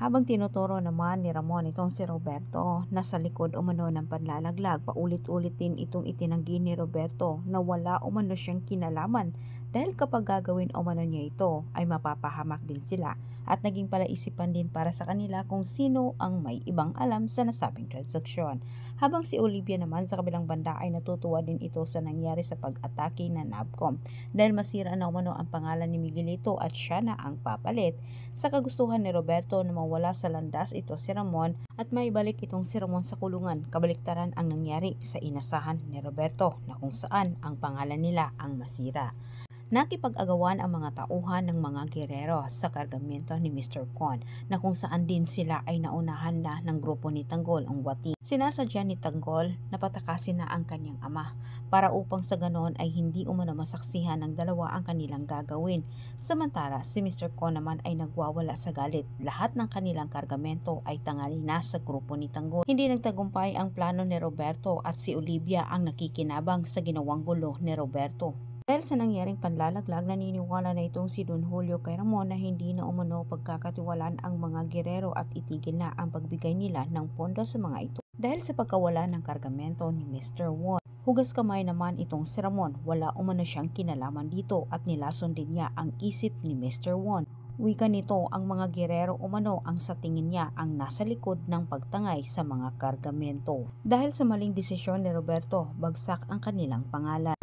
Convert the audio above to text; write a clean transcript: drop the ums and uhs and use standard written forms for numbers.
Habang tinuturo naman ni Ramon itong si Roberto na sa likod umano ng panlalaglag, paulit-ulit din itong itinanggi ni Roberto na wala umano siyang kinalaman dahil kapag gagawin umano niya ito ay mapapahamak din sila at naging palaisipan din para sa kanila kung sino ang may ibang alam sa nasabing transaksyon. Habang si Olivia naman sa kabilang banda ay natutuwa din ito sa nangyari sa pag-atake na NABCOM dahil masira na umano ang pangalan ni Miguelito at siya na ang papalit. Sa kagustuhan ni Roberto na mawala sa landas ito si Ramon at maibalik itong si Ramon sa kulungan, kabaliktaran ang nangyari sa inasahan ni Roberto na kung saan ang pangalan nila ang masira. Nakipag-agawan ang mga tauhan ng mga gerero sa kargamento ni Mr. Kwon na kung saan din sila ay naunahan na ng grupo ni Tanggol ang Wati. Sinasadya ni Tanggol na patakasin na ang kanyang ama para upang sa ganon ay hindi umano masaksihan ng dalawa ang kanilang gagawin. Samantala si Mr. Kwon naman ay nagwawala sa galit. Lahat ng kanilang kargamento ay tangali na sa grupo ni Tanggol. Hindi nagtagumpay ang plano ni Roberto at si Olivia ang nakikinabang sa ginawang gulo ni Roberto. Dahil sa nangyaring panlalaglag, naniniwala na itong si Don Julio kay Ramon na hindi na umano pagkakatiwalaan ang mga gerero at itigil na ang pagbigay nila ng pondo sa mga ito. Dahil sa pagkawala ng kargamento ni Mr. Won, hugas kamay naman itong si Ramon, wala umano siyang kinalaman dito at nilason din niya ang isip ni Mr. Won. Wika nito ang mga gerero umano ang sa tingin niya ang nasa likod ng pagtangay sa mga kargamento. Dahil sa maling desisyon ni Roberto, bagsak ang kanilang pangalan.